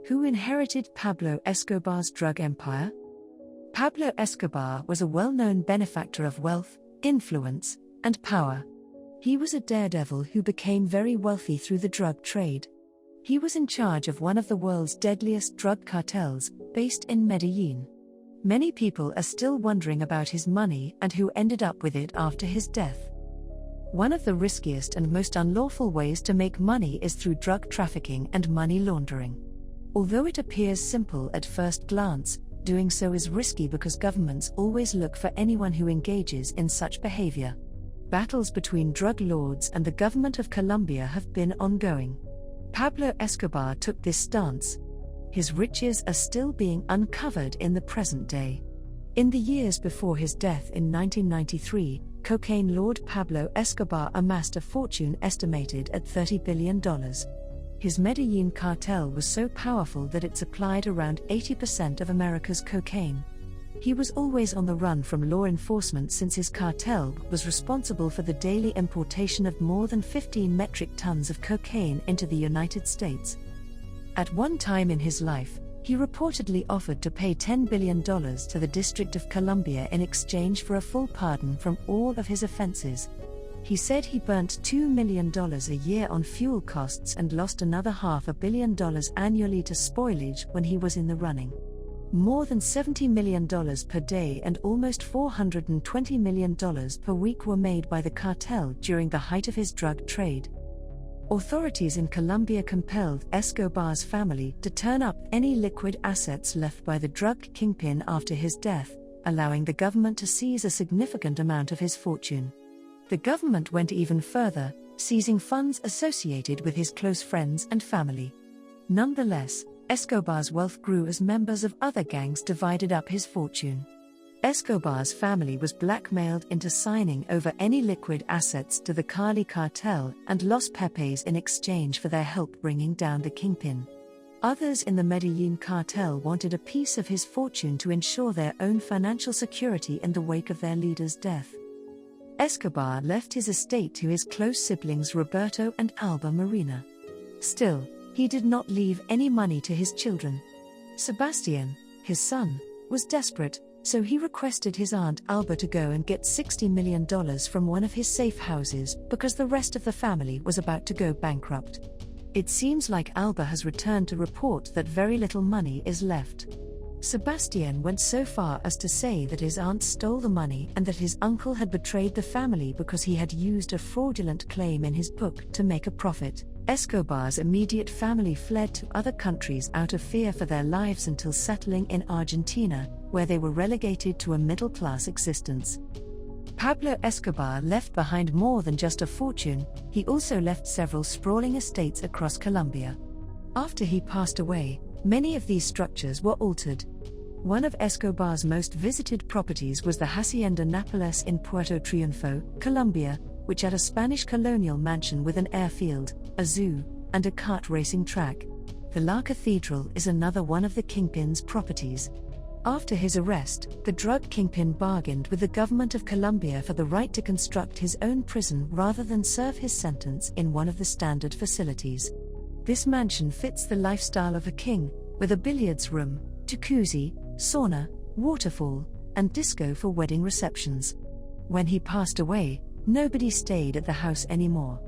Who inherited Pablo Escobar's drug empire? Pablo Escobar was a well-known benefactor of wealth, influence, and power. He was a daredevil who became very wealthy through the drug trade. He was in charge of one of the world's deadliest drug cartels, based in Medellin. Many people are still wondering about his money and who ended up with it after his death. One of the riskiest and most unlawful ways to make money is through drug trafficking and money laundering. Although it appears simple at first glance, doing so is risky because governments always look for anyone who engages in such behavior. Battles between drug lords and the government of Colombia have been ongoing. Pablo Escobar took this stance. His riches are still being uncovered in the present day. In the years before his death in 1993, cocaine lord Pablo Escobar amassed a fortune estimated at $30 billion. His Medellin cartel was so powerful that it supplied around 80% of America's cocaine. He was always on the run from law enforcement since his cartel was responsible for the daily importation of more than 15 metric tons of cocaine into the United States. At one time in his life, he reportedly offered to pay $10 billion to the District of Columbia in exchange for a full pardon from all of his offenses. He said he burnt $2 million a year on fuel costs and lost another $500 million annually to spoilage when he was in the running. More than $70 million per day and almost $420 million per week were made by the cartel during the height of his drug trade. Authorities in Colombia compelled Escobar's family to turn up any liquid assets left by the drug kingpin after his death, allowing the government to seize a significant amount of his fortune. The government went even further, seizing funds associated with his close friends and family. Nonetheless, Escobar's wealth grew as members of other gangs divided up his fortune. Escobar's family was blackmailed into signing over any liquid assets to the Cali cartel and Los Pepes in exchange for their help bringing down the kingpin. Others in the Medellin cartel wanted a piece of his fortune to ensure their own financial security in the wake of their leader's death. Escobar left his estate to his close siblings Roberto and Alba Marina. Still, he did not leave any money to his children. Sebastian, his son, was desperate, so he requested his aunt Alba to go and get $60 million from one of his safe houses because the rest of the family was about to go bankrupt. It seems like Alba has returned to report that very little money is left. Sebastian went so far as to say that his aunt stole the money and that his uncle had betrayed the family because he had used a fraudulent claim in his book to make a profit. Escobar's immediate family fled to other countries out of fear for their lives until settling in Argentina, where they were relegated to a middle-class existence. Pablo Escobar left behind more than just a fortune, he also left several sprawling estates across Colombia. After he passed away, many of these structures were altered. One of Escobar's most visited properties was the Hacienda Nápoles in Puerto Triunfo, Colombia, which had a Spanish colonial mansion with an airfield, a zoo, and a kart racing track. The La Cathedral is another one of the kingpin's properties. After his arrest, the drug kingpin bargained with the government of Colombia for the right to construct his own prison rather than serve his sentence in one of the standard facilities. This mansion fits the lifestyle of a king, with a billiards room, jacuzzi, sauna, waterfall, and disco for wedding receptions. When he passed away, nobody stayed at the house anymore.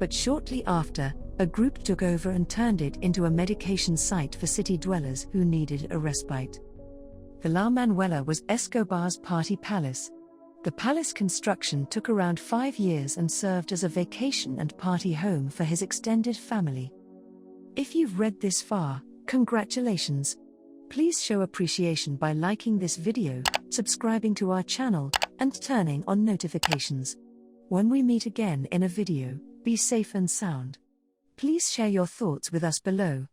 But shortly after, a group took over and turned it into a medication site for city dwellers who needed a respite. The La Manuela was Escobar's party palace. The palace construction took around 5 years and served as a vacation and party home for his extended family. If you've read this far, congratulations! Please show appreciation by liking this video, subscribing to our channel, and turning on notifications. When we meet again in a video, be safe and sound. Please share your thoughts with us below.